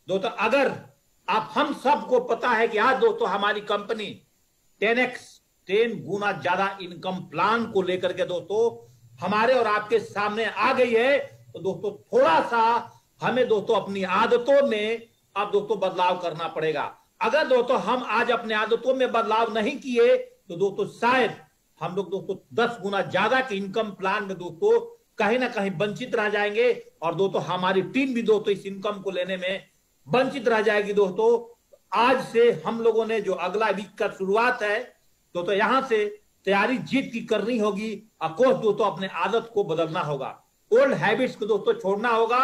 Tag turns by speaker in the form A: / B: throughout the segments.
A: दोस्तों अगर आप हम सबको पता है कि आज दोस्तों हमारी कंपनी 10x 10 गुना ज्यादा इनकम प्लान को लेकर के दोस्तों हमारे और आपके सामने आ गई है, तो दोस्तों थोड़ा सा हमें दोस्तों अपनी आदतों में अब दोस्तों बदलाव करना पड़ेगा। अगर दोस्तों हम आज अपने आदतों में बदलाव नहीं किए तो दोस्तों शायद हम लोग दोस्तों 10 गुना ज्यादा के इनकम प्लान में दोस्तों कहीं ना कहीं वंचित रह जाएंगे, और दोस्तों हमारी टीम भी दोस्तों इस इनकम को लेने में वंचित रह जाएगी। दोस्तों आज से हम लोगों ने जो अगला वीक का शुरुआत है दोस्तों यहां से तैयारी जीत की करनी होगी। अफकोर्स दोस्तों अपने आदत को बदलना होगा, ओल्ड हैबिट्स को दोस्तों छोड़ना होगा।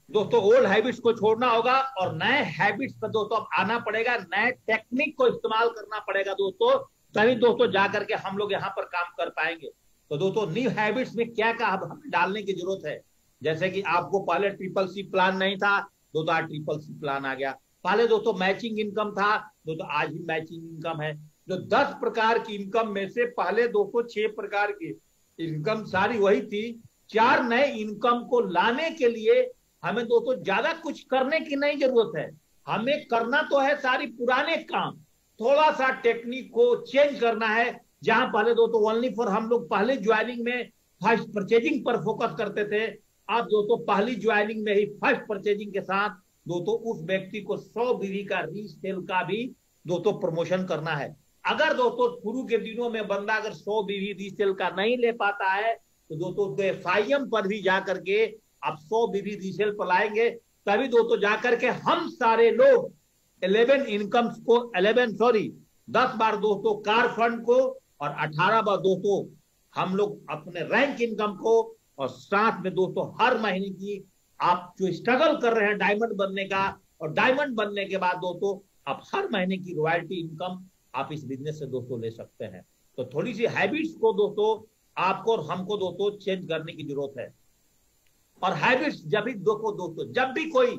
A: दोस्तों ओल्ड हैबिट्स को छोड़ना होगा और नए हैबिट्स पर दोस्तों अब आना पड़ेगा, नए टेक्निक को इस्तेमाल करना पड़ेगा दोस्तों, तभी दोस्तों जाकर के हम लोग यहाँ पर काम कर पाएंगे। तो दोस्तों न्यू हैबिट्स में क्या क्या हमें डालने की जरूरत है, जैसे कि आपको पहले CCC प्लान नहीं था दोस्तों, आज CCC प्लान आ गया। पहले दोस्तों मैचिंग इनकम था दोस्तों, आज भी मैचिंग इनकम है। जो 10 प्रकार की इनकम में से पहले दोस्तों 6 प्रकार की इनकम सारी वही थी। 4 नए इनकम को लाने के लिए हमें दोस्तों ज्यादा कुछ करने की नहीं जरूरत है, हमें करना तो है सारी पुराने काम, थोड़ा सा टेक्निक को चेंज करना है। जहां पहले दोस्तों ओनली फॉर हम लोग पहले ज्वाइनिंग में फर्स्ट परचेजिंग पर फोकस करते थे, अब दोस्तों पहली ज्वाइनिंग में ही फर्स्ट परचेजिंग के साथ दोस्तों उस व्यक्ति को 100 बीवी का रीसेल का भी दोस्तों प्रमोशन करना है। अगर दोस्तों शुरू के दिनों में बंदा अगर 100 बीवी रीसेल का नहीं ले पाता है तो दोस्तों FIM पर भी जाकर के आप 100 बीवी रीसेल पर लाएंगे, तभी दोस्तों जाकर के हम सारे लोग 10 बार दोस्तों कार फंड को और 18 बार दोस्तों हम लोग अपने रैंक इनकम को, और साथ में दोस्तों हर महीने की आप जो स्ट्रगल कर रहे हैं डायमंड बनने का, और डायमंड बनने के बाद दोस्तों आप हर महीने की रॉयल्टी इनकम आप इस बिजनेस से दोस्तों ले सकते हैं। तो थोड़ी सी हैबिट्स को दोस्तों आपको और हमको दोस्तों चेंज करने की जरूरत है। और हैबिट्स जब भी दोस्तों जब भी कोई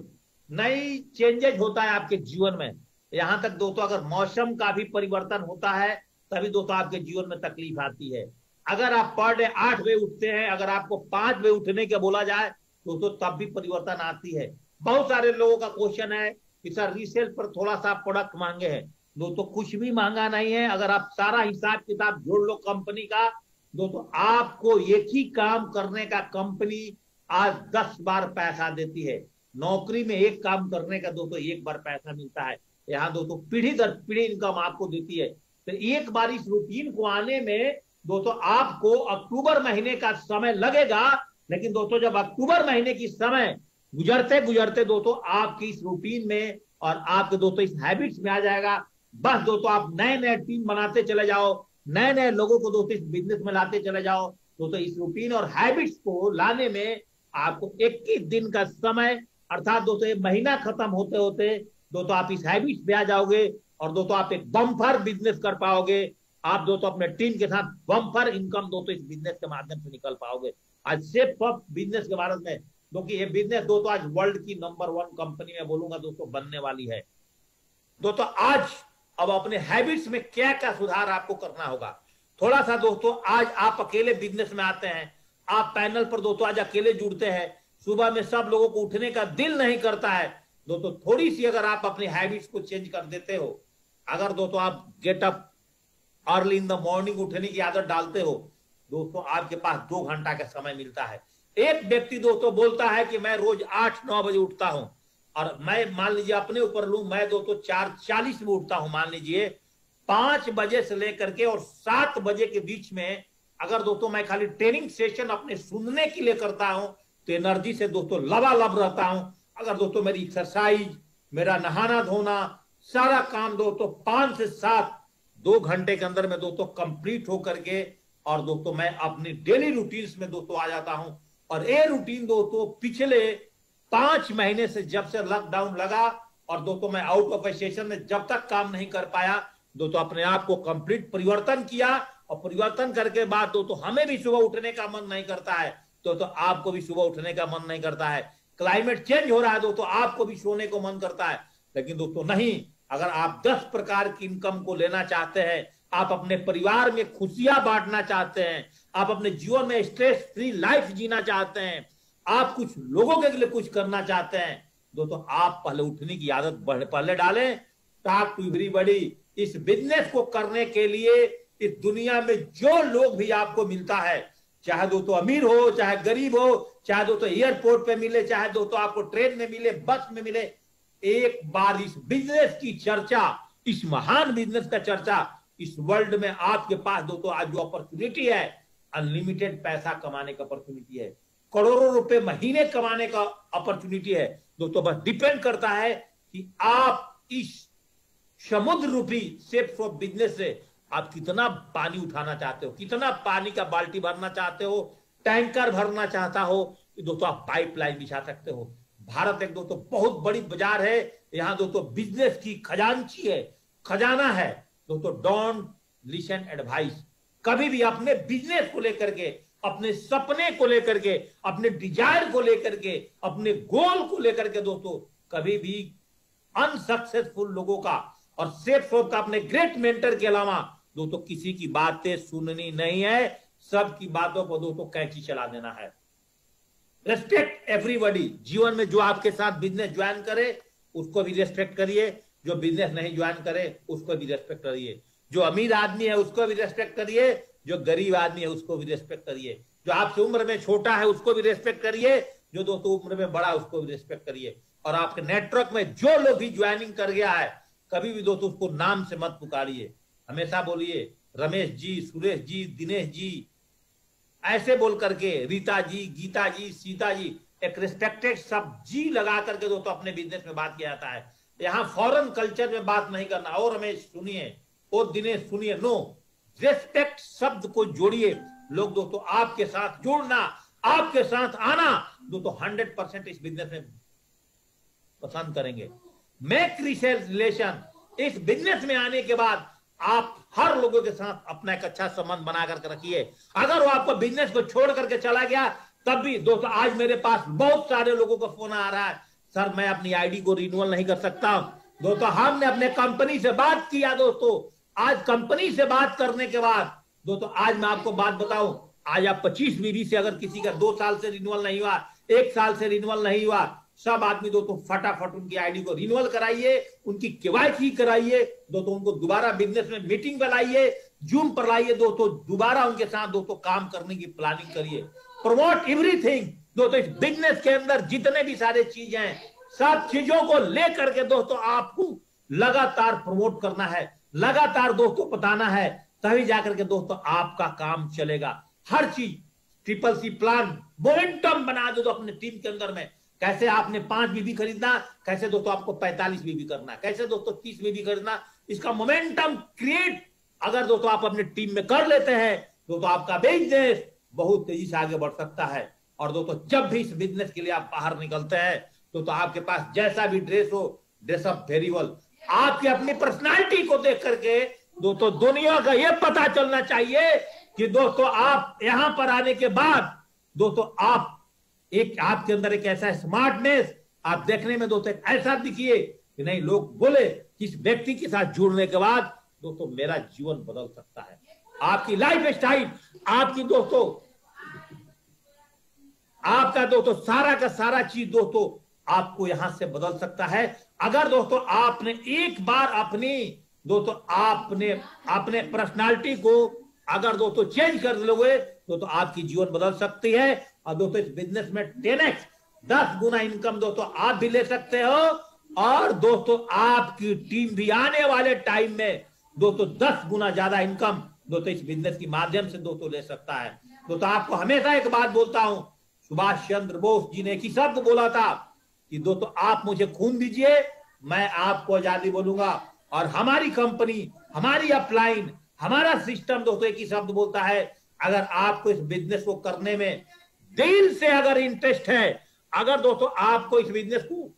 A: नई चेंजेज होता है आपके जीवन में, यहां तक दोस्तों अगर मौसम का भी परिवर्तन होता है तभी दोस्तों आपके जीवन में तकलीफ आती है। अगर आप पर डे 8 बजे उठते हैं, अगर आपको 5 बजे उठने के बोला जाए दोस्तों तब भी परिवर्तन आती है। बहुत सारे लोगों का क्वेश्चन है कि सर रीसेल पर थोड़ा सा प्रोडक्ट मांगे हैं, दोस्तों कुछ भी मांगा नहीं है। अगर आप सारा हिसाब किताब जोड़ लो कंपनी का दोस्तों, आपको एक ही काम करने का कंपनी आज 10 बार पैसा देती है। नौकरी में एक काम करने का दोस्तों 1 बार पैसा मिलता है, यहाँ दोस्तों पीढ़ी दर पीढ़ी इनकम आपको देती है। तो एक बार इस रूटीन को आने में दोस्तों आपको अक्टूबर महीने का समय लगेगा, लेकिन दोस्तों जब अक्टूबर महीने की समय गुजरते गुजरते दोस्तों आपकी इस रूटीन में और आपके दोस्तों इस हैबिट्स में आ जाएगा। बस दोस्तों आप नए नए टीम बनाते चले जाओ, नए नए लोगों को दोस्तों इस बिजनेस में लाते चले जाओ। दोस्तों इस रूटीन और हैबिट्स को लाने में आपको 21 दिन का समय, अर्थात दोस्तों ये महीना खत्म होते होते दोस्तों आप इस हैबिट्स पे आ जाओगे और दोस्तों आप एक बम्पर बिजनेस कर पाओगे। आप दोस्तों अपने टीम के साथ बम्पर इनकम दोस्तों इस बिजनेस के माध्यम से निकल पाओगे। आज सेफ बिजनेस के बारे में, क्योंकि ये बिजनेस दोस्तों आज वर्ल्ड की नंबर 1 कंपनी में बोलूंगा दोस्तों बनने वाली है। दोस्तों आज अब अपने हैबिट्स में क्या क्या सुधार आपको करना होगा। थोड़ा सा दोस्तों आज आप अकेले बिजनेस में आते हैं, आप पैनल पर दोस्तों आज अकेले जुड़ते हैं, सुबह में सब लोगों को उठने का दिल नहीं करता है। दोस्तों थोड़ी सी अगर आप अपनी हैबिट्स को चेंज कर देते हो, अगर दोस्तों आप get up early in the morning उठने की आदत डालते हो, दोस्तों आपके पास 2 घंटा का समय मिलता है। एक व्यक्ति दोस्तों बोलता है कि मैं रोज 8-9 बजे उठता हूं, और मैं मान लीजिए अपने ऊपर लूं, मैं दोस्तों 4:40 में उठता हूं। मान लीजिए 5 बजे से लेकर के और 7 बजे के बीच में अगर दोस्तों मैं खाली ट्रेनिंग सेशन अपने सुनने के लिए करता हूं तो एनर्जी से दोस्तों लबालब रहता हूं। अगर दोस्तों मेरी एक्सरसाइज, मेरा नहाना धोना, सारा काम दोस्तों 5 से 7 2 घंटे के अंदर में दोस्तों कंप्लीट होकर के, और दोस्तों मैं अपनी डेली रूटीन्स में दोस्तों आ जाता हूं। और ये रूटीन दोस्तों पिछले 5 महीने से जब से लॉकडाउन लगा और दोस्तों मैं आउट ऑफ स्टेशन में जब तक काम नहीं कर पाया, दोस्तों अपने आप को कंप्लीट परिवर्तन किया। और परिवर्तन करके बाद दोस्तों हमें भी सुबह उठने का मन नहीं करता है, तो आपको भी सुबह उठने का मन नहीं करता है। क्लाइमेट चेंज हो रहा है दोस्तों, आपको भी सोने को मन करता है। लेकिन दोस्तों नहीं, अगर आप 10 प्रकार की इनकम को लेना चाहते हैं, आप अपने परिवार में खुशियां बांटना चाहते हैं, आप अपने जीवन में स्ट्रेस फ्री लाइफ जीना चाहते हैं, आप कुछ लोगों के लिए कुछ करना चाहते हैं, दोस्तों आप पहले उठने की आदत पहले डालें। टॉक टू एवरीबॉडी, इस बिजनेस को करने के लिए इस दुनिया में जो लोग भी आपको मिलता है, चाहे दोस्तों अमीर हो, चाहे गरीब हो, चाहे दोस्तों एयरपोर्ट पे मिले, चाहे दोस्तों आपको ट्रेन में मिले, बस में मिले, एक बार इस बिजनेस की चर्चा, इस महान बिजनेस का चर्चा, इस वर्ल्ड में आपके पास दोस्तों आज जो अपॉर्चुनिटी है, अनलिमिटेड पैसा कमाने का अपॉर्चुनिटी है, करोड़ों रुपए महीने कमाने का अपॉर्चुनिटी है दोस्तों। बस डिपेंड करता है कि आप इस समुद्र रूपी शेप्स ऑफ बिजनेस से आप कितना पानी उठाना चाहते हो, कितना पानी का बाल्टी भरना चाहते हो, टैंकर भरना चाहता हो, दोस्तों आप पाइपलाइन बिछा सकते हो। भारत एक दोस्तों बहुत बड़ी बाजार है, यहां दोस्तों बिजनेस की खजांची है, खजाना है दोस्तों। डोंट लिसन एडवाइस, कभी भी अपने बिजनेस को लेकर के, अपने सपने को लेकर के, अपने डिजायर को लेकर के, अपने गोल को लेकर के दोस्तों कभी भी अनसक्सेसफुल लोगों का और सेफ शॉप का, अपने ग्रेट मेंटर के अलावा दोस्तों किसी की बातें सुननी नहीं है, सबकी बातों को दोस्तों कैंची चला देना है। रेस्पेक्ट एवरीबॉडी, जीवन में जो आपके साथ बिजनेस ज्वाइन करे उसको भी रेस्पेक्ट करिए, जो बिजनेस नहीं ज्वाइन करे उसको भी रेस्पेक्ट करिए, जो अमीर आदमी है उसको भी रेस्पेक्ट करिए, जो गरीब आदमी है उसको भी रेस्पेक्ट करिए, जो आपसे उम्र में छोटा है उसको भी रेस्पेक्ट करिए, जो दोस्तों उम्र में बड़ा उसको भी रेस्पेक्ट करिए। और आपके नेटवर्क में जो लोग भी ज्वाइनिंग कर गया है, कभी भी दोस्तों उसको नाम से मत पुकारिए, हमेशा बोलिए रमेश जी, सुरेश जी, दिनेश जी, ऐसे बोल करके, रीता जी, गीता जी, सीता जी, एक रिस्पेक्टेड शब्द जी लगा करके दोस्तों अपने बिजनेस में बात किया जाता है। यहां फॉरेन कल्चर में बात नहीं करना, और रमेश सुनिए, ओ दिनेश सुनिए, नो, रेस्पेक्ट शब्द को जोड़िए। लोग दोस्तों आपके साथ जुड़ना, आपके साथ आना दोस्तों 100% इस बिजनेस में पसंद करेंगे। मेक रिलेशन, इस बिजनेस में आने के बाद आप हर लोगों के साथ अपना एक अच्छा संबंध बना करके रखिए। अगर वो आपको बिजनेस को छोड़ करके चला गया तब भी दोस्तों, आज मेरे पास बहुत सारे लोगों का फोन आ रहा है, सर मैं अपनी आईडी को रिन्यूअल नहीं कर सकता। दोस्तों हमने अपने कंपनी से बात किया दोस्तों, आज कंपनी से बात करने के बाद दोस्तों, आज मैं आपको बात बताऊं, आज आप 25 बीबी से अगर किसी का 2 साल से रिन्यूअल नहीं हुआ, 1 साल से रिन्यूअल नहीं हुआ, सब आदमी दोस्तों फटाफट उनकी आईडी को रिन्यूअल कराइए, उनकी केवाईसी कराइए दोस्तों, उनको दोबारा बिजनेस में मीटिंग बनाइए, जूम पर लाइए दोस्तों, दोबारा उनके साथ दोस्तों काम करने की प्लानिंग करिए। प्रमोट एवरीथिंग दोस्तों, इस बिजनेस के अंदर जितने भी सारे चीज हैं, सब चीजों को लेकर के दोस्तों आपको लगातार प्रमोट करना है, लगातार दोस्तों बताना है, तभी जाकर के दोस्तों आपका काम चलेगा। हर चीज ट्रिपल सी प्लान, मोमेंटम बना दो अपने टीम के अंदर में। कैसे आपने 5 बीबी खरीदना, कैसे दोस्तों आपको 45 बीबी करना, कैसे दोस्तों 30 बीबी खरीदना, इसका मोमेंटम क्रिएट अगर दोस्तों आप अपने टीम में कर लेते हैं दोस्तों, आपका बिजनेस बहुत तेजी से आगे बढ़ सकता है। और दोस्तों जब भी इस बिजनेस के लिए आप बाहर निकलते हैं तो आपके पास जैसा भी ड्रेस हो, ड्रेस अप वेरी वेल, आपकी अपनी पर्सनालिटी को देख करके दोस्तों दुनिया का यह पता चलना चाहिए कि दोस्तों आप यहां पर आने के बाद दोस्तों आप एक, आपके अंदर एक ऐसा स्मार्टनेस, आप देखने में दोस्तों ऐसा दिखिए कि नहीं लोग बोले कि इस व्यक्ति के साथ जुड़ने के बाद दोस्तों मेरा जीवन बदल सकता है। आपकी लाइफ स्टाइल, आपकी दोस्तों, आपका दोस्तों सारा का सारा चीज दोस्तों आपको यहां से बदल सकता है। अगर दोस्तों आपने एक बार अपनी दोस्तों आपने पर्सनालिटी को अगर दोस्तों चेंज कर लोगे तो आपकी जीवन बदल सकती है। और दोस्तों इस बिजनेस में 10x 10 गुना इनकम दोस्तों आप भी ले सकते हो, और दोस्तों आपकी टीम भी आने वाले टाइम में दोस्तों 10 गुना ज्यादा इनकम दोस्तों इस बिजनेस के माध्यम से दोस्तों ले सकता है। दोस्तों आपको हमेशा एक बात बोलता हूं, सुभाष चंद्र बोस जी ने एक ही शब्द बोला था कि दोस्तों आप मुझे खून दीजिए, मैं आपको आजादी बोलूंगा। और हमारी कंपनी, हमारी अपलाइन, हमारा सिस्टम दोस्तों एक ही शब्द बोलता है, अगर आपको इस बिजनेस को करने में दिल से अगर इंटरेस्ट है, अगर दोस्तों आपको इस बिजनेस को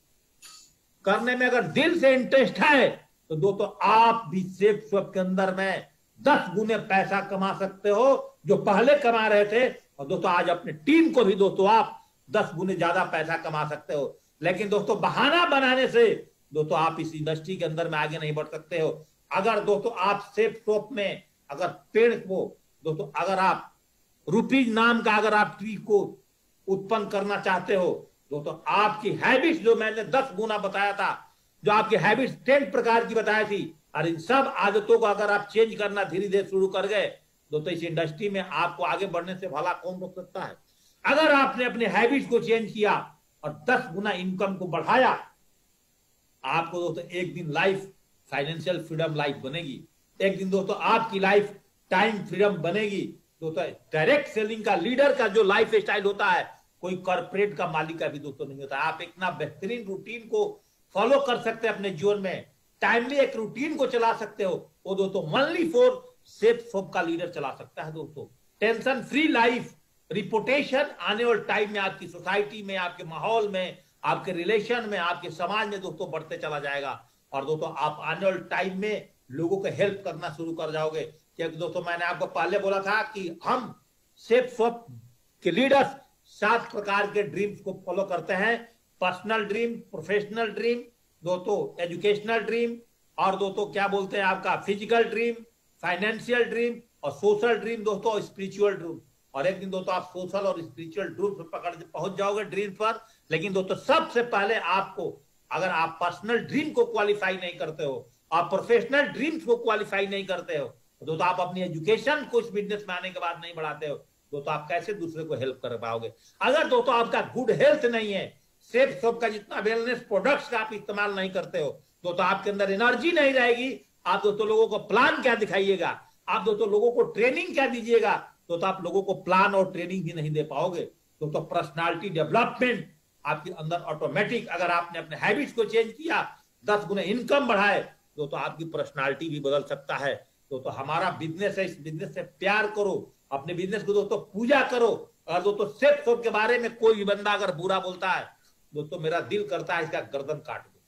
A: करने में अगर दिल से इंटरेस्ट है तो दोस्तों आप भी सेफ शॉप के अंदर में 10 गुने पैसा कमा सकते हो जो पहले कमा रहे थे। और दोस्तों आज अपने टीम को भी दोस्तों आप 10 गुने ज्यादा पैसा कमा सकते हो। लेकिन दोस्तों बहाना बनाने से दोस्तों आप इस इंडस्ट्री के अंदर में आगे नहीं बढ़ सकते हो। अगर दोस्तों आप सेफ शॉप में अगर पेड़ को दोस्तों अगर आप रुपीज नाम का अगर आप ट्री को उत्पन्न करना चाहते हो दोस्तों, आपकी हैबिट्स जो मैंने 10 गुना बताया था, जो आपकी हैबिट्स 10 प्रकार की बताई थी, और इन सब आदतों को अगर आप चेंज करना धीरे धीरे शुरू कर गए दोस्तों, इस इंडस्ट्री में आपको आगे बढ़ने से भला कौन रोक सकता है। अगर आपने अपने हैबिट्स को चेंज किया और 10 गुना इनकम को बढ़ाया, आपको दोस्तों एक दिन लाइफ फाइनेंशियल फ्रीडम लाइफ बनेगी। एक दिन दोस्तों आपकी लाइफ टाइम फ्रीडम बनेगी। दोस्तों डायरेक्ट सेलिंग का लीडर का जो लाइफ स्टाइल होता है, कोई कॉर्पोरेट का मालिक का भी दोस्तों नहीं होता। आप इतना बेहतरीन रूटीन को फॉलो कर सकते हैं अपने जीवन में, टाइमली एक रूटीन को चला सकते हो, वो दोस्तों ओनली फॉर सेफ शॉप का लीडर चला सकता है। दोस्तों टेंशन फ्री लाइफ, रिपोर्टेशन आने वाले टाइम में आपकी सोसाइटी में, आपके माहौल में, आपके रिलेशन में, आपके समाज में दोस्तों बढ़ते चला जाएगा। और दोस्तों आप आने वाले टाइम में लोगों को हेल्प करना शुरू कर जाओगे। क्योंकि दोस्तों मैंने आपको पहले बोला था कि हम सेफ शॉप के लीडर्स 7 प्रकार के ड्रीम्स को फॉलो करते हैं। पर्सनल ड्रीम, प्रोफेशनल ड्रीम, दोस्तों एजुकेशनल ड्रीम, और दोस्तों क्या बोलते हैं आपका फिजिकल ड्रीम, फाइनेंशियल ड्रीम, और सोशल ड्रीम दोस्तों, स्पिरिचुअल ड्रीम। और एक दिन दोस्तों आप सोशल और स्पिरिचुअल ड्रीम पर पकड़ के पहुंच जाओगे ड्रीम पर। लेकिन दोस्तों सबसे पहले आपको, अगर आप पर्सनल ड्रीम को क्वालिफाई नहीं करते हो, आप प्रोफेशनल ड्रीम्स को क्वालिफाई नहीं करते हो, तो आप अपनी एजुकेशन को इस बिजनेस में आने के बाद नहीं बढ़ाते हो, तो आप कैसे दूसरे को हेल्प कर पाओगे। अगर दोस्तों आपका गुड हेल्थ नहीं है, सेफ शॉप का जितना वेलनेस प्रोडक्ट्स का आप इस्तेमाल नहीं करते हो, तो आपके अंदर एनर्जी नहीं रहेगी। आप दोस्तों लोगों को प्लान क्या दिखाइएगा, आप दोस्तों लोगों को ट्रेनिंग क्या दीजिएगा, तो आप लोगों को प्लान और ट्रेनिंग भी नहीं दे पाओगे। तो पर्सनालिटी डेवलपमेंट आपके अंदर ऑटोमेटिक, अगर आपने अपने हैबिट्स को चेंज किया, 10 गुना इनकम बढ़ाए, तो आपकी पर्सनालिटी भी बदल सकता है। तो हमारा बिजनेस है, इस बिजनेस से प्यार करो, अपने बिजनेस को दोस्तों पूजा करो। और दोस्तों सेफ शॉप के बारे में कोई भी बंदा अगर बुरा बोलता है दोस्तों, मेरा दिल करता है इसका गर्दन काट दो।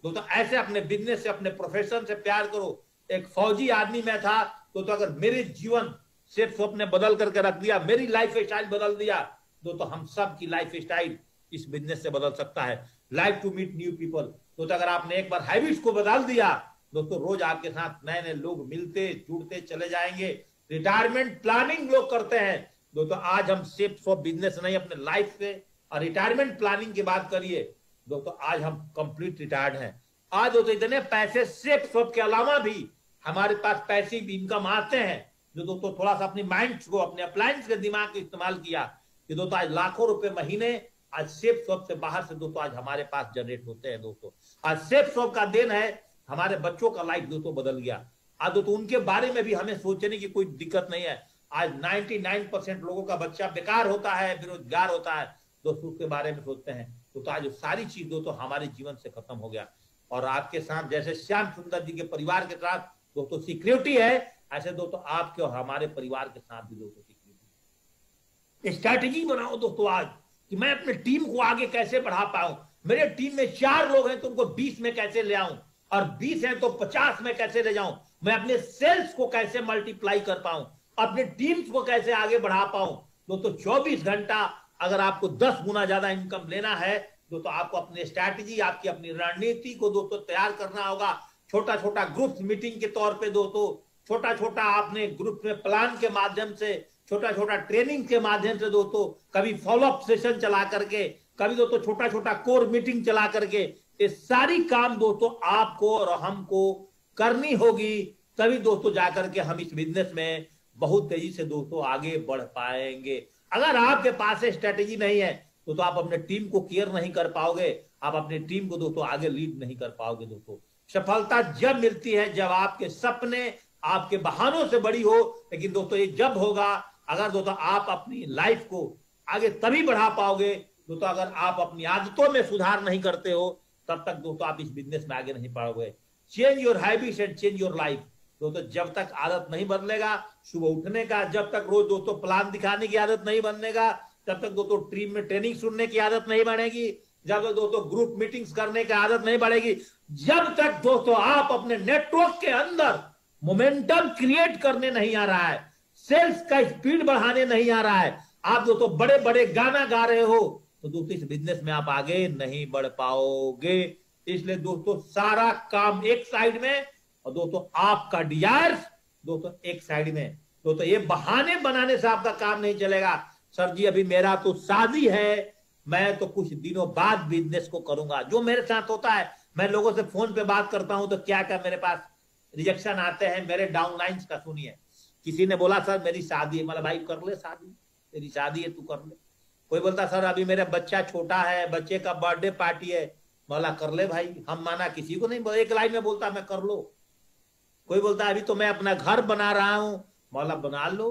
A: दोस्तों ऐसे अपने बिजनेस से, अपने प्रोफेशन से प्यार करो। एक फौजी आदमी में था, तो अगर मेरे जीवन सेफ शॉप ने बदल करके रख दिया, मेरी लाइफ स्टाइल बदल दिया, दोस्तों हम सब की लाइफ स्टाइल इस बिजनेस से बदल सकता है। Like to meet new people, तो अगर आपने एक बार हैबिट्स को बदल दिया दोस्तों, रोज आपके साथ नए नए लोग मिलते जुड़ते चले जाएंगे। रिटायरमेंट प्लानिंग लोग करते हैं दोस्तों, आज हम सेफ शॉप बिजनेस नहीं, अपने लाइफ से और रिटायरमेंट प्लानिंग की बात करिए दोस्तों, आज हम कंप्लीट रिटायर्ड हैं। आज दोस्तों इतने पैसे सेफ शॉप के अलावा भी हमारे पास पैसिव इनकम आते हैं, जो दोस्तों थोड़ा सा अपनी माइंड को, अपने अप्लायंस के दिमाग को इस्तेमाल किया कि दोस्तों आज लाखों रुपए महीने आज सेफ शॉप से बाहर से दोस्तों आज हमारे पास जनरेट होते हैं। दोस्तों आज सेफ शॉप का दिन है, हमारे बच्चों का लाइफ दोस्तों बदल गया। आज दोस्तों उनके बारे में भी हमें सोचने की कोई दिक्कत नहीं है। आज 99% लोगों का बच्चा बेकार होता है, बेरोजगार होता है, दोस्तों उसके बारे में सोचते हैं। तो आज सारी चीज दोस्तों हमारे जीवन से खत्म हो गया। और आपके साथ जैसे श्याम सुंदर जी के परिवार के साथ दोस्तों सिक्योरिटी है, ऐसे दोस्तों आपके और हमारे परिवार के साथ भी दोस्तों सिक्योरिटी। स्ट्रैटेजी बनाओ दोस्तों आज कि मैं अपने टीम को आगे कैसे बढ़ा पाऊं। मेरे टीम में 4 लोग हैं तो उनको 20 में कैसे ले आऊं, और 20 हैं तो 50 में कैसे ले जाऊं। मैं अपने सेल्स को कैसे मल्टीप्लाई कर पाऊं, अपने टीम्स को कैसे आगे बढ़ा पाऊं। दोस्तों 24 घंटा अगर आपको 10 गुना ज्यादा इनकम लेना है दोस्तों, आपको अपनी स्ट्रैटेजी, आपकी अपनी रणनीति को दोस्तों तैयार करना होगा। छोटा छोटा ग्रुप मीटिंग के तौर पे दोस्तों, छोटा छोटा आपने ग्रुप में प्लान के माध्यम से, छोटा छोटा ट्रेनिंग के माध्यम से दोस्तों, कभी फॉलोअप सेशन चला करके, कभी दोस्तों छोटा छोटा कोर मीटिंग चला करके, ये सारी काम दोस्तों आपको और हमको करनी होगी। तभी दोस्तों जाकर के हम इस बिजनेस में बहुत तेजी से दोस्तों आगे बढ़ पाएंगे। अगर आपके पास स्ट्रेटेजी नहीं है तो आप अपने टीम को केयर नहीं कर पाओगे, आप अपनी टीम को दोस्तों आगे लीड नहीं कर पाओगे। दोस्तों सफलता जब मिलती है जब आपके सपने आपके बहानों से बड़ी हो, लेकिन दोस्तों ये जब होगा अगर दोस्तों आप अपनी लाइफ को आगे तभी बढ़ा पाओगे दोस्तों, अगर आप अपनी आदतों में सुधार नहीं करते हो तब तक दोस्तों आप इस बिजनेस में आगे नहीं बढ़ोगे। Change your habits and change your life. दोस्तों जब तक आदत नहीं बदलेगा सुबह उठने का, जब तक रोज दोस्तों प्लान दिखाने की आदत नहीं बनेगा, तब तक दोस्तों टीम में ट्रेनिंग सुनने की आदत नहीं बनेगी, जब तक दोस्तों ग्रुप मीटिंग्स करने की आदत नहीं बढ़ेगी, जब तक दोस्तों आप अपने नेटवर्क के अंदर मोमेंटम क्रिएट करने नहीं आ रहा है, सेल्स का स्पीड बढ़ाने नहीं आ रहा है, आप दोस्तों बड़े बड़े गाना गा रहे हो, तो दोस्तों इस बिजनेस में आप आगे नहीं बढ़ पाओगे। इसलिए दोस्तों सारा काम एक साइड में और दोस्तों आपका डिजायर दोस्तों एक साइड में। दोस्तों ये बहाने बनाने से आपका काम नहीं चलेगा। सर जी अभी मेरा तो शादी है, मैं तो कुछ दिनों बाद बिजनेस को करूंगा। जो मेरे साथ होता है, मैं लोगों से फोन पे बात करता हूं तो क्या क्या मेरे पास रिजेक्शन आते हैं। मेरे डाउनलाइंस का सुनिए, किसी ने बोला सर मेरी शादी है, मतलब भाई कर ले शादी, तेरी शादी है तू कर ले। कोई बोलता सर अभी मेरा बच्चा छोटा है, बच्चे का बर्थडे पार्टी है, बोला कर ले भाई, हम माना किसी को नहीं। एक लाइन में बोलता मैं कर लो। कोई बोलता अभी तो मैं अपना घर बना रहा हूं, मौला बना लो,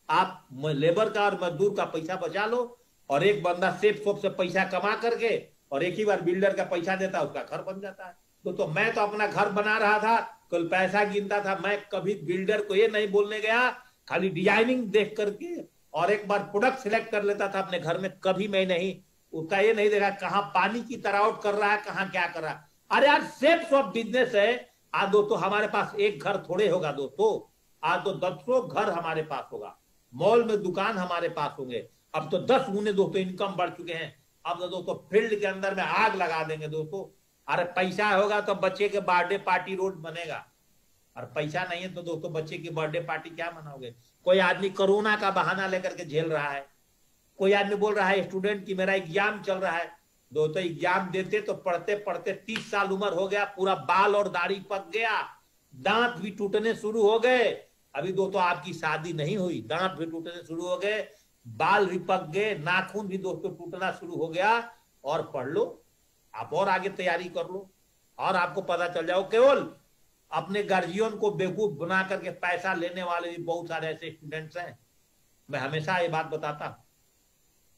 A: आप लेबर का और मजदूर का पैसा बचा लो, और एक बंदा सेफ सोप से पैसा कमा करके और एक ही बार बिल्डर का पैसा देता है, उसका घर बन जाता है। तो मैं तो अपना घर बना रहा था, कल पैसा गिनता था, मैं कभी बिल्डर को ये नहीं बोलने गया, खाली डिजाइनिंग देख करके और एक बार प्रोडक्ट सिलेक्ट कर लेता था अपने घर में। कभी मैं नहीं उसका ये नहीं देखा कहां पानी की तरावट कर रहा है, कहां क्या कर रहा है। अरे यार सेफ सोप बिजनेस है। आज दोस्तों हमारे पास एक घर थोड़े होगा दोस्तों, आज तो 10 घर हमारे पास होगा, मॉल में दुकान हमारे पास होंगे। अब तो 10 गुने दोस्तों इनकम बढ़ चुके हैं। अब तो दोस्तों फील्ड के अंदर में आग लगा देंगे दोस्तों। अरे पैसा होगा तो बच्चे के बर्थडे पार्टी रोड बनेगा, और पैसा नहीं है तो दोस्तों बच्चे की बर्थडे पार्टी क्या मनाओगे। कोई आदमी कोरोना का बहाना लेकर के झेल रहा है, कोई आदमी बोल रहा है स्टूडेंट की मेरा एग्जाम चल रहा है। दोस्तों एग्जाम देते तो पढ़ते पढ़ते 30 साल उम्र हो गया, पूरा बाल और दाढ़ी पक गया, दांत भी टूटने शुरू हो गए। अभी दोस्तों आपकी शादी नहीं हुई, दांत भी टूटने शुरू हो गए, बाल भी पक गए, नाखून भी दोस्तों टूटना शुरू हो गया। और पढ़ लो आप, और आगे तैयारी कर लो, और आपको पता चल जाओ। केवल अपने गार्जियन को बेवकूफ बना करके पैसा लेने वाले भी बहुत सारे ऐसे स्टूडेंट्स हैं। मैं हमेशा ये बात बताता हूं।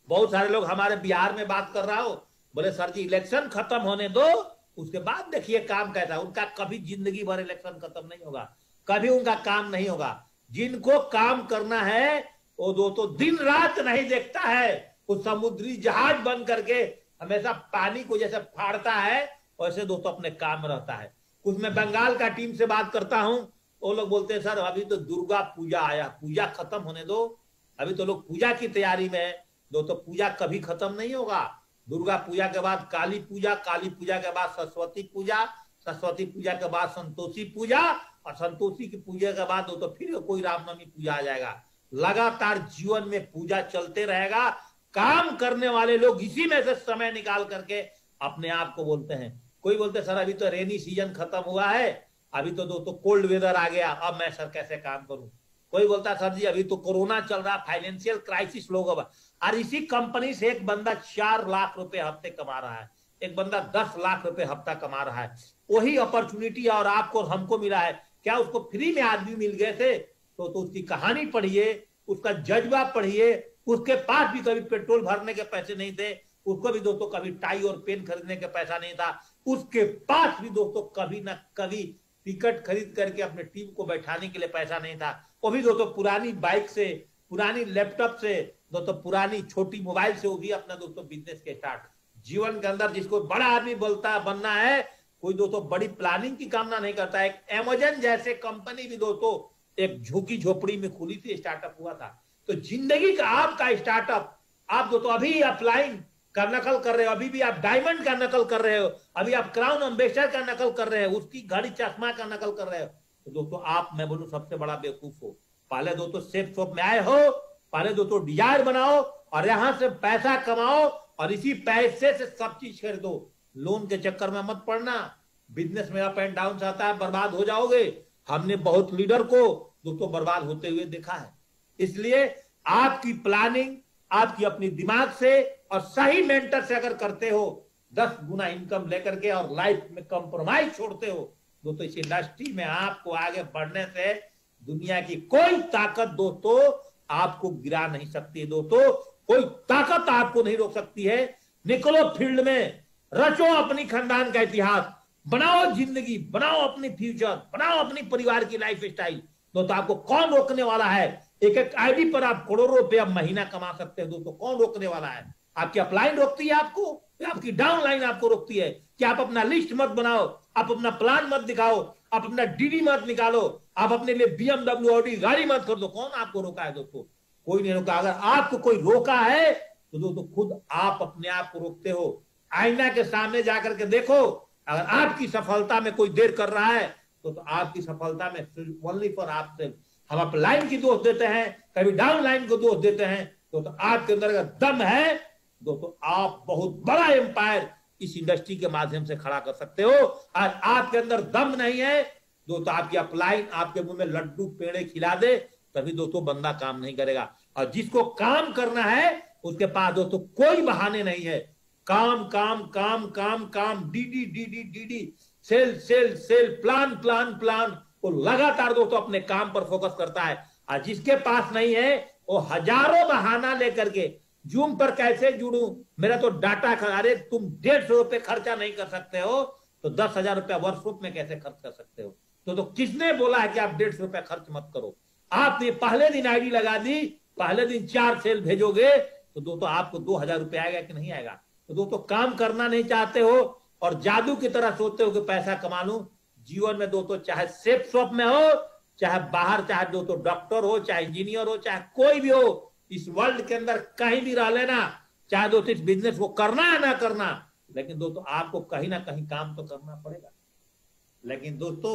A: बहुत सारे लोग हमारे बिहार में बात कर रहा हो, बोले सर जी इलेक्शन खत्म होने दो उसके बाद देखिए काम कैसा। उनका कभी जिंदगी भर इलेक्शन खत्म नहीं होगा, कभी उनका काम नहीं होगा। जिनको काम करना है वो दोस्तों दिन रात नहीं देखता है, वो समुद्री जहाज बन करके हमेशा पानी को जैसे फाड़ता है वैसे दोस्तों अपने काम में रहता है। कुछ मैं बंगाल का टीम से बात करता हूं, वो लोग बोलते हैं सर अभी तो दुर्गा पूजा आया, पूजा खत्म होने दो, अभी तो लोग पूजा की तैयारी में है। दोस्तों पूजा कभी खत्म नहीं होगा। दुर्गा पूजा के बाद काली पूजा, काली पूजा के बाद सरस्वती पूजा, सरस्वती पूजा के बाद संतोषी पूजा, और संतोषी की पूजा के बाद दोस्तों फिर कोई रामनवमी पूजा आ जाएगा। लगातार जीवन में पूजा चलते रहेगा। काम करने वाले लोग इसी में से समय निकाल करके अपने आप को बोलते हैं। कोई बोलते सर अभी तो रेनी सीजन खत्म हुआ है, अभी तो दोस्तों कोल्ड वेदर आ गया, अब मैं सर कैसे काम करूं। कोई बोलता सर जी अभी तो कोरोना चल रहा, फाइनेंशियल क्राइसिस लोग। और इसी कंपनी से एक बंदा 4 लाख रुपए हफ्ते कमा रहा है, एक बंदा 10 लाख रुपए हफ्ता कमा रहा है। वही अपॉर्चुनिटी और आपको हमको मिला है, क्या उसको फ्री में आदमी मिल गए थे? तो उसकी कहानी पढ़िए, उसका जज्बा पढ़िए। उसके पास भी कभी पेट्रोल भरने के पैसे नहीं थे, उसको भी दोस्तों कभी टाई और पेन खरीदने के पैसा नहीं था, उसके पास भी दोस्तों कभी ना कभी टिकट खरीद करके अपने टीम को बैठाने के लिए पैसा नहीं था। वो भी दोस्तों पुरानी बाइक से, पुरानी लैपटॉप से, दोस्तों पुरानी छोटी मोबाइल से वो भी अपना दोस्तों बिजनेस के स्टार्ट। जीवन के अंदर जिसको बड़ा आदमी बोलता बनना है, कोई दोस्तों बड़ी प्लानिंग की कामना नहीं करता। एक अमेज़न जैसे कंपनी भी दोस्तों एक झुकी झोपड़ी में खुली थी, स्टार्टअप हुआ था। तो जिंदगी का आपका स्टार्टअप, आप दोस्तों अभी अप्लाइंग का नकल कर रहे हो, अभी भी आप डायमंड का नकल कर रहे हो, अभी आप क्राउन एम्बेसडर का नकल कर रहे हो, उसकी घड़ी चश्मा का नकल कर रहे हो, तो दोस्तों आप, मैं बोलूं, सबसे बड़ा बेवकूफ हो। पहले दोस्तों सेफ शॉप में आए हो, पहले दोस्तों डिजायर बनाओ और यहां से पैसा कमाओ और इसी पैसे से सब चीज खरीदो। लोन के चक्कर में मत पड़ना, बिजनेस में अप एंड डाउन आता है, बर्बाद हो जाओगे। हमने बहुत लीडर को दोस्तों बर्बाद होते हुए देखा है। इसलिए आपकी प्लानिंग आपकी अपनी दिमाग से और सही मेंटर से अगर करते हो, 10 गुना इनकम लेकर के और लाइफ में कंप्रोमाइज छोड़ते हो दोस्तों, इस इंडस्ट्री में आपको आगे बढ़ने से दुनिया की कोई ताकत दोस्तों आपको गिरा नहीं सकती। दोस्तों कोई ताकत आपको नहीं रोक सकती है। निकलो फील्ड में, रचो अपनी खानदान का इतिहास, बनाओ जिंदगी, बनाओ अपनी फ्यूचर, बनाओ अपनी परिवार की लाइफ स्टाइल। दोस्तों आपको कौन रोकने वाला है? एक एक आईडी पर आप करोड़ों रुपया महीना कमा सकते हैं। दोस्तों कौन रोकने वाला है? आपकी अपलाइन रोकती है आपको, या आपकी डाउनलाइन आपको रोकती है कि आप अपना लिस्ट मत बनाओ, आप अपना प्लान मत दिखाओ, आप अपना डीडी मत निकालो, आप अपने लिए BMW ऑडी गाड़ी मत कर दो? कौन आपको रोका है? दोस्तों कोई नहीं रोका। अगर आपको कोई रोका है तो दोस्तों खुद आप अपने आप को रोकते हो। आईना के सामने जाकर के देखो, अगर आपकी सफलता में कोई देर कर रहा है तो आपकी सफलता में ओनली फॉर आपसे हम अप लाइन की दोष देते हैं, कभी डाउन लाइन को दोष देते हैं। तो आपके अंदर अगर दम है दोस्तों, आप बहुत बड़ा एम्पायर इस इंडस्ट्री के माध्यम से खड़ा कर सकते हो। आज आपके अंदर दम नहीं है दोस्तों, आपकी अपलाइन आपके मुंह में लड्डू पेड़े खिला दे तभी दोस्तों बंदा काम नहीं करेगा। और जिसको काम करना है उसके पास दोस्तों कोई बहाने नहीं है। काम काम काम काम काम, DD DD DD, sale sale sale, plan plan plan, वो लगातार दोस्तों अपने काम पर फोकस करता है। और जिसके पास नहीं है वो हजारों बहाना लेकर के जूम पर कैसे जुड़ू, मेरा तो डाटा अरे तुम 150 रुपए खर्चा नहीं कर सकते हो तो 10,000 रुपया वर्कशॉप में कैसे खर्च कर सकते हो? तो किसने बोला है कि आप 150 रुपया खर्च मत करो? आपने पहले दिन आईडी लगा दी, पहले दिन 4 सेल भेजोगे तो दोस्तों आपको 2,000 रुपया आएगा कि नहीं आएगा? तो दोस्तों काम करना नहीं चाहते हो और जादू की तरह सोचते हो कि पैसा कमा लूं। जीवन में दोस्तों चाहे सेफ शॉप में हो, चाहे बाहर, चाहे दोस्तों डॉक्टर हो, चाहे इंजीनियर हो, चाहे कोई भी हो, इस वर्ल्ड के अंदर कहीं भी रह लेना, चाहे दोस्तों इस बिजनेस को करना है ना करना, लेकिन दोस्तों आपको कहीं ना कहीं काम तो करना पड़ेगा। लेकिन दोस्तों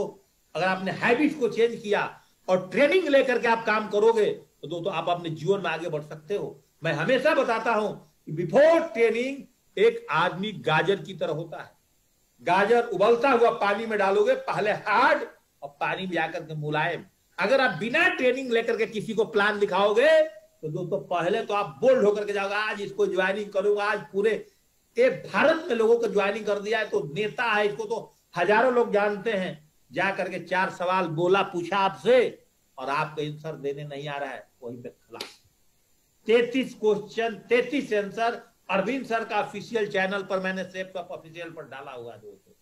A: अगर आपने हैबिट को चेंज किया और ट्रेनिंग लेकर के आप काम करोगे तो दोस्तों आप अपने जीवन में आगे बढ़ सकते हो। मैं हमेशा बताता हूं कि बिफोर ट्रेनिंग एक आदमी गाजर की तरह होता है। गाजर उबलता हुआ पानी में डालोगे, पहले हार्ड और पानी में आकर के मुलायम। अगर आप बिना ट्रेनिंग लेकर के किसी को प्लान दिखाओगे तो दोस्तों पहले तो आप बोल्ड होकर के जाओगे, आज इसको ज्वाइनिंग करूंगा, आज पूरे एक भारत में लोगों को ज्वाइनिंग कर दिया है, तो नेता है, इसको तो हजारों लोग जानते हैं। जा करके 4 सवाल बोला, पूछा आपसे और आपको आंसर देने नहीं आ रहा है, वहीं पे खलास। 33 क्वेश्चन 33 आंसर अरविंद सर का ऑफिशियल चैनल पर मैंने सेफ ऑफिशियल पर डाला हुआ है दोस्तों।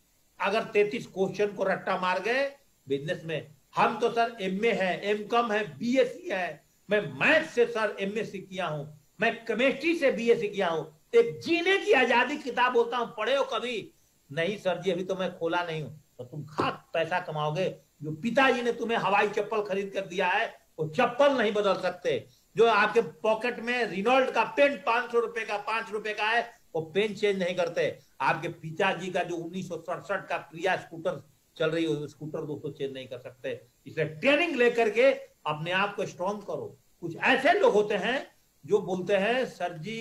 A: अगर 33 क्वेश्चन को रट्टा मार गए बिजनेस में, हम तो सर एमए है, एमकॉम है, बीएससी है, मैं मैथ से सर एमएससी किया हूं, मैं केमिस्ट्री से बीएससी किया हूं, एक जीने की आजादी किताब बोलता हूं, पढ़े हो कभी? नहीं सर जी अभी तो मैं खोला नहीं हूं। तो तुम खाक पैसा कमाओगे। जो पिताजी ने तुम्हें हवाई चप्पल खरीद कर दिया है वो चप्पल नहीं बदल सकते। जो आपके पॉकेट में रिनॉल्ड का पेन 500 रुपए का 5 रुपए का है वो पेन चेंज नहीं करते। आपके पिताजी का जो 1967 का प्रिया स्कूटर चल रही है स्कूटर दोस्तों चेंज नहीं कर सकते। इसलिए ट्रेनिंग लेकर के अपने आप को स्ट्रॉन्ग करो। कुछ ऐसे लोग होते हैं जो बोलते हैं सर जी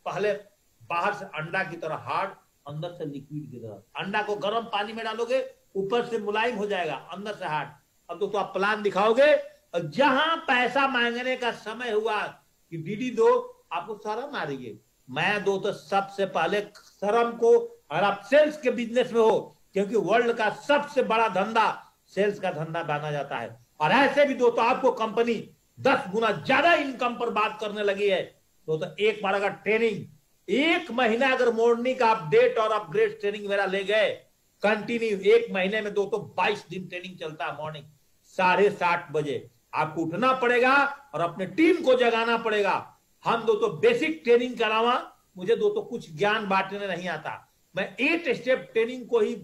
A: पहले बाहर से अंडा की तरह हार्ड, अंदर से लिक्विड की तरह। अंडा को गर्म पानी में डालोगे ऊपर से मुलायम हो जाएगा, अंदर से हार्ड। अब दोस्तों आप प्लान दिखाओगे और जहां पैसा मांगने का समय हुआ कि दीदी दो, आपको शर्म आ रही है। मैं दोस्तों सबसे पहले शर्म को, अगर आप सेल्स के बिजनेस में हो, क्योंकि वर्ल्ड का सबसे बड़ा धंधा सेल्स का धंधा माना जाता है, और ऐसे भी दोस्तों आपको कंपनी 10 गुना ज्यादा इनकम पर बात करने लगी है। दोस्तों एक बार अगर ट्रेनिंग 1 महीना अगर मॉर्निंग का अपडेट और अपग्रेड ट्रेनिंग मेरा ले गए कंटिन्यू, 1 महीने में दोस्तों 22 दिन ट्रेनिंग चलता है। मॉर्निंग 7:30 बजे आपको उठना पड़ेगा और अपने टीम को जगाना पड़ेगा। हम दोस्तों बेसिक ट्रेनिंग के अलावा मुझे दोस्तों कुछ ज्ञान बांटने नहीं आता। मैं 8 स्टेप ट्रेनिंग को ही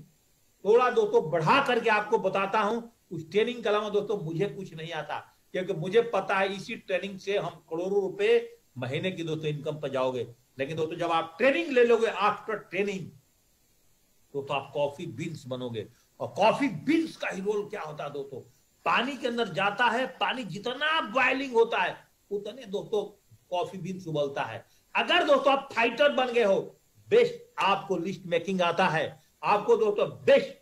A: थोड़ा दोस्तों बढ़ा करके आपको बताता हूं। उस ट्रेनिंग के अलावा दोस्तों मुझे कुछ नहीं आता, क्योंकि मुझे पता है इसी ट्रेनिंग से हम करोड़ों रुपए महीने की दोस्तों इनकम पर जाओगे। लेकिन दोस्तों जब आप ट्रेनिंग ले लोगे आफ्टर ट्रेनिंग तो आप कॉफी बीन्स बनोगे। और कॉफी बीन्स का ही रोल क्या होता है दोस्तों, पानी के अंदर जाता है, पानी जितना बॉइलिंग होता है उतने दोस्तों कॉफी बीन्स उबलता है। अगर दोस्तों आप फाइटर बन गए हो, बेस्ट आपको लिस्ट मेकिंग आता है, आपको दोस्तों बेस्ट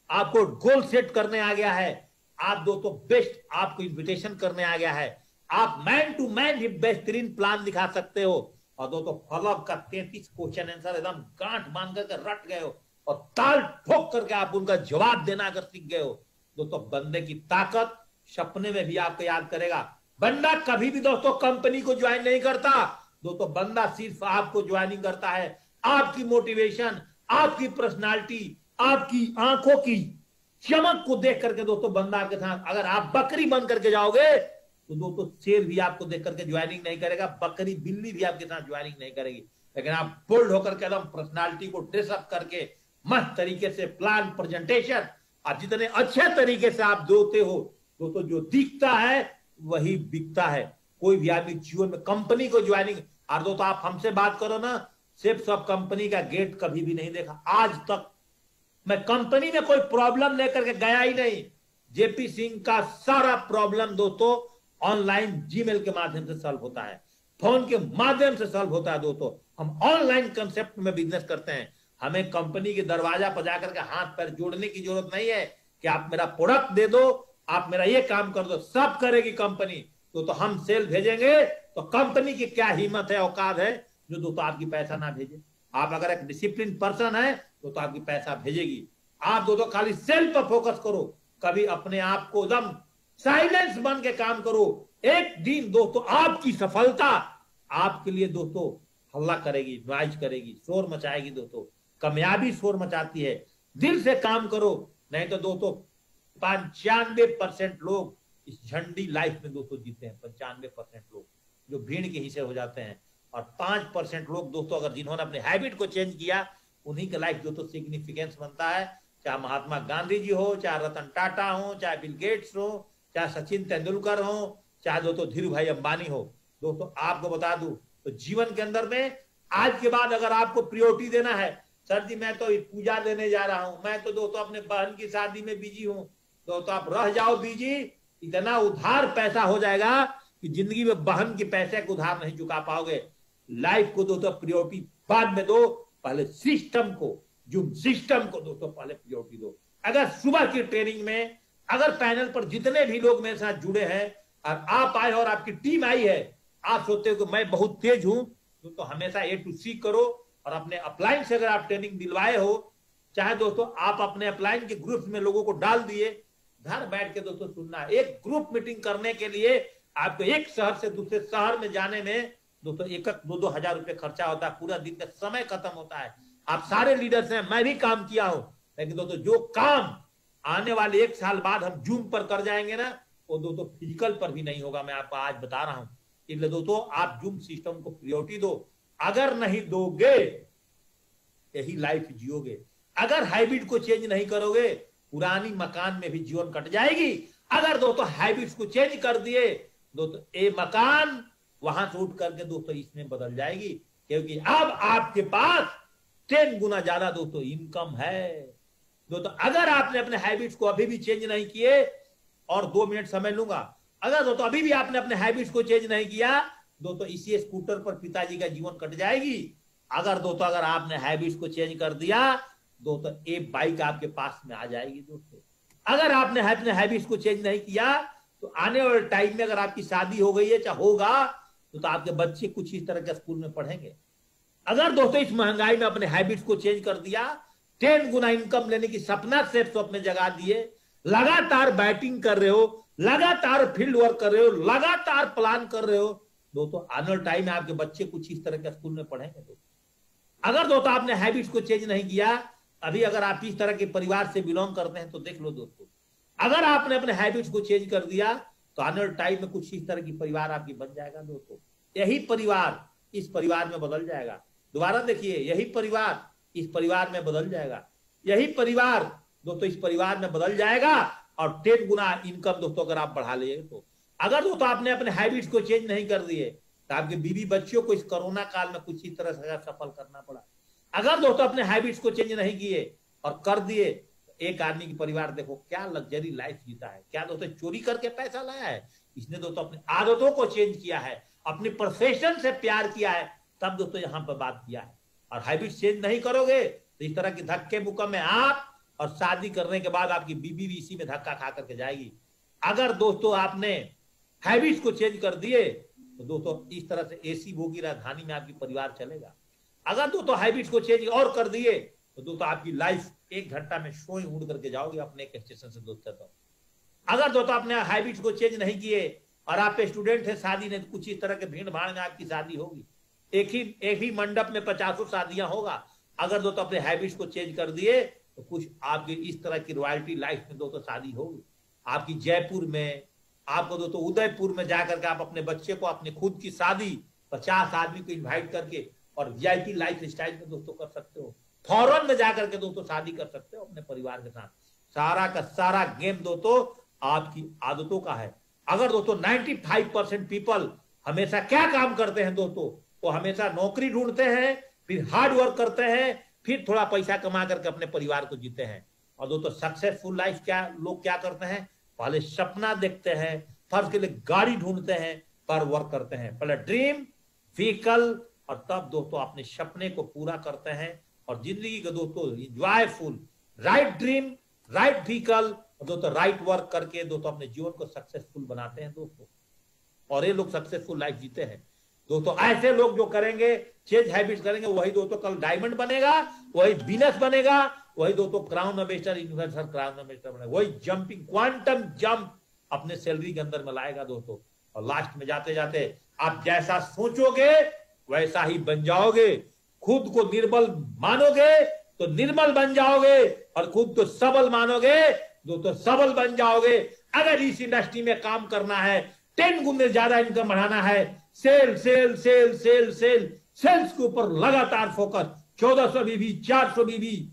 A: आपको गोल सेट करने आ गया है, आप दोस्तों बेस्ट आपको इन्विटेशन करने आ गया है, आप मैन टू मैन ही बेहतरीन प्लान दिखा सकते हो। और दोस्तों फॉलोअप का 33 क्वेश्चन आंसर एकदम गांठ बांध करके रट गए हो और ताल ठोक करके आप उनका जवाब देना अगर सीख गए हो, दोस्तों बंदे की ताकत सपने में भी आपको याद करेगा। बंदा कभी भी दोस्तों कंपनी को ज्वाइन नहीं करता दोस्तों, बंदा सिर्फ आपको ज्वाइनिंग करता है। आपकी मोटिवेशन, आपकी पर्सनालिटी, आपकी आंखों की चमक को देख करके दोस्तों बंदा आपके साथ, अगर आप बकरी बन करके जाओगे तो दोस्तों शेर भी आपको देख करके ज्वाइनिंग नहीं करेगा, बकरी बिल्ली भी आपके साथ ज्वाइनिंग नहीं करेगी। लेकिन आप बोल्ड होकर के एकदम पर्सनालिटी को ड्रेसअप करके मस्त तरीके से प्लान प्रेजेंटेशन, आप जितने अच्छे तरीके से आप दोते हो दोस्तों, जो दिखता है वही बिकता है। कोई भी आदमी जीवन में कंपनी को ज्वाइनिंग, और दोस्तों आप हमसे बात करो ना, सिर्फ सब कंपनी का गेट कभी भी नहीं देखा आज तक, मैं कंपनी में कोई प्रॉब्लम लेकर के गया ही नहीं। जेपी सिंह का सारा प्रॉब्लम दोस्तों ऑनलाइन जीमेल के माध्यम से सॉल्व होता है, फोन के माध्यम से सॉल्व होता है। दोस्तों हम ऑनलाइन कंसेप्ट में बिजनेस करते हैं। हमें कंपनी के दरवाजा पर जाकर के हाथ पैर जोड़ने की जरूरत नहीं है कि आप मेरा प्रोडक्ट दे दो, आप मेरा ये काम कर दो, सब करेगी कंपनी। तो हम सेल भेजेंगे तो कंपनी की क्या हिम्मत है, औकात है जो दोस्तों आपकी पैसा ना भेजे। आप अगर एक डिसिप्लिन पर्सन है तो आपकी पैसा भेजेगी। आप दोस्तों खाली सेल पर फोकस करो, कभी अपने आप को एकदम साइलेंस बन के काम करो। एक दिन दोस्तों आपकी सफलता आपके लिए दोस्तों हल्ला करेगी, नॉइज करेगी, शोर मचाएगी। दोस्तों कामयाबी शोर मचाती है। दिल से काम करो, नहीं तो दोस्तों 95% लोग इस झंडी लाइफ में दोस्तों जीते हैं। 95% लोग जो भीड़ के हिस्से हो जाते हैं, और 5% लोग दोस्तों अगर जिन्होंने अपने हैबिट को चेंज किया उन्हीं का लाइफ दोस्तों सिग्निफिकेंस बनता है। चाहे महात्मा गांधी जी हो, चाहे रतन टाटा हो, चाहे बिल गेट्स हो, चाहे सचिन तेंदुलकर हो, चाहे दोस्तों धीरू भाई अंबानी हो। दोस्तों आपको बता दूं तो जीवन के अंदर में आज के बाद अगर आपको प्रायोरिटी देना है, सर जी मैं तो पूजा देने जा रहा हूं, मैं तो दोस्तों अपने बहन की शादी में बिजी हूं, दोस्तों आप रह जाओ बिजी। इतना उधार पैसा हो जाएगा कि जिंदगी में बहन के पैसे को उधार नहीं चुका पाओगे। लाइफ को दोस्तों प्रायोरिटी बाद में दो, पहले सिस्टम को, जो सिस्टम को दोस्तों पहले प्रायोरिटी दो। अगर सुबह की ट्रेनिंग में अगर पैनल पर जितने भी लोग मेरे साथ जुड़े हैं और आप आए और आपकी टीम आई है, आप सोचते हो कि मैं बहुत तेज हूं, तो हमेशा A to C करो। और अपने अपलाइन से अगर आप ट्रेनिंग दिलवाए हो, चाहे दोस्तों आप अपने अपलाइन के ग्रुप में लोगों को डाल दिए, घर बैठ के दोस्तों सुनना। एक ग्रुप मीटिंग करने के लिए आपको एक शहर से दूसरे शहर में जाने में दोस्तों 1-2 हजार रुपए खर्चा होता है, पूरा दिन का समय खत्म होता है। आप सारे लीडर्स हैं, मैं भी काम किया हूं, लेकिन दोस्तों जो काम आने वाले 1 साल बाद हम जूम पर कर जाएंगे ना, वो दोस्तों फिजिकल पर भी नहीं होगा। मैं आपको आज बता रहा हूं। इसलिए दोस्तों आप जूम सिस्टम को प्रायोरिटी दो। अगर नहीं दोगे यही लाइफ जियोगे। अगर हैबिट को चेंज नहीं करोगे पुरानी मकान में भी जीवन कट जाएगी। अगर दोस्तों हैबिट्स को चेंज कर दिए दोस्तों ये मकान वहां से उठ करके दोस्तों इसमें बदल जाएगी, क्योंकि अब आपके पास 10 गुना ज्यादा दोस्तों इनकम है। दोस्तों अगर आपने अपने हैबिट्स को अभी भी चेंज नहीं किए, और 2 मिनट समय लूंगा, अगर दोस्तों अभी भी आपने अपने हैबिट्स को चेंज नहीं किया दोस्तों इसी स्कूटर पर पिताजी का जीवन कट जाएगी। अगर दोस्तों अगर आपने हैबिट्स को चेंज कर दिया दोस्तों ये बाइक आपके पास में आ जाएगी। दोस्तों अगर आपने अपने हैबिट्स को चेंज नहीं किया तो आने वाले टाइम में अगर आपकी शादी हो गई है चाहे होगा तो आपके बच्चे कुछ इस तरह के स्कूल में पढ़ेंगे। अगर दोस्तों इस महंगाई में अपने हैबिट्स को चेंज कर दिया, 10 गुना इनकम लेने की सपना सेट तो अपने जगा दिए, लगातार बैटिंग कर रहे हो, लगातार फील्ड वर्क कर रहे हो, लगातार प्लान कर रहे हो, दोस्तों आने वाले टाइम में आपके बच्चे कुछ इस तरह के स्कूल में पढ़ेंगे। दोस्तों अगर दोस्तों आपने हैबिट्स को चेंज नहीं किया, अभी अगर आप इस तरह के परिवार से बिलोंग करते हैं तो देख लो दोस्तों, अगर आपने अपने हैबिट्स को चेंज कर दिया तो आने वाले टाइम में कुछ इस तरह की परिवार आपकी बन जाएगा। दोस्तों यही परिवार इस परिवार में बदल जाएगा। दोबारा देखिए, यही परिवार इस परिवार में बदल जाएगा, यही परिवार दोस्तों इस परिवार में बदल जाएगा। और 10 गुना इनकम दोस्तों अगर आप बढ़ा लिए तो, अगर दोस्तों आपने अपने हैबिट्स को चेंज नहीं कर दिए तो आपके बीवी बच्चियों को इस कोरोना काल में कुछ इस तरह से सफल करना पड़ा। अगर दोस्तों अपने हैबिट्स को चेंज नहीं किए और कर दिए, एक आदमी की परिवार देखो क्या लग्जरी लाइफ जीता है। क्या दोस्तों चोरी करके पैसा लाया है, इसने दोस्तों अपनी आदतों को चेंज किया है, अपने प्रोफेशन से प्यार किया है, तब दोस्तों यहां पर बात किया है। और हैबिट्स चेंज नहीं करोगे तो इस तरह की धक्के मुक्के में आप, और शादी करने के बाद आपकी बीबी भी इसी में धक्का खा करके जाएगी। अगर दोस्तों आपने हैबिट्स को चेंज कर दिए तो दोस्तों इस तरह से एसी बोगी राजधानी में आपकी परिवार चलेगा। अगर दोस्तों हैबिट्स को चेंज और कर दिए तो दोस्तों आपकी लाइफ 1 घंटा में सोई उड़ करके जाओगे अपने एक स्टेशन से दोस्तों। तो अगर दोस्तों अपने हैबिट्स को चेंज नहीं किए और आप स्टूडेंट है, शादी नहीं, तो कुछ इस तरह के भीड़ भाड़ में आपकी शादी होगी। एक ही मंडप में 50 शादियां होगा। अगर दोस्तों अपने हैबिट्स को चेंज कर दिए तो कुछ आपकी इस तरह की रॉयल्टी लाइफ में दोस्तों शादी होगी। आपकी जयपुर में, आपको दोस्तों उदयपुर में जाकर के आप अपने बच्चे को अपने खुद की शादी 50 आदमी को इन्वाइट करके और वीआईपी लाइफ स्टाइल में दोस्तों कर सकते हो। फॉरेन में जाकर के दोस्तों शादी कर सकते हो अपने परिवार के साथ। सारा का सारा गेम दोस्तों आपकी आदतों का है। अगर दोस्तों 95% पीपल हमेशा क्या काम करते हैं दोस्तों, वो हमेशा नौकरी ढूंढते हैं, फिर हार्ड वर्क करते हैं, फिर थोड़ा पैसा कमा करके अपने परिवार को जीते हैं। और दोस्तों सक्सेसफुल लाइफ क्या लोग क्या करते हैं, पहले सपना देखते हैं, फर्ज के लिए गाड़ी ढूंढते हैं, पर वर्क करते हैं, पहले ड्रीम व्हीकल, और तब दोस्तों अपने सपने को पूरा करते हैं और जिंदगी को दोस्तों enjoyful, right dream, right vehicle, दोस्तों राइट वर्क करके दोस्तों अपने जीवन को सक्सेसफुल बनाते हैं दोस्तों। और ये लोग सक्सेसफुल लाइफ जीते हैं दोस्तों। ऐसे लोग जो करेंगे, चेंज हैबिट्स करेंगे, वही दोस्तों कल डायमंड बनेगा, वही विनस बनेगा, वही दोस्तों crown ambassador, universal crown ambassador बनेगा, वही जंपिंग क्वांटम जंप अपने सैलरी के अंदर में लाएगा दोस्तों। और लास्ट में जाते जाते आप जैसा सोचोगे वैसा ही बन जाओगे। खुद को निर्बल मानोगे तो निर्मल बन जाओगे, और खुद को सबल मानोगे दोस्तों सबल बन जाओगे। अगर इस इंडस्ट्री में काम करना है, 10 गुने ज्यादा इनकम बढ़ाना है, sale sale sale sale sale sales के ऊपर लगातार फोकस, 1400 बीबी, 400 बीबी,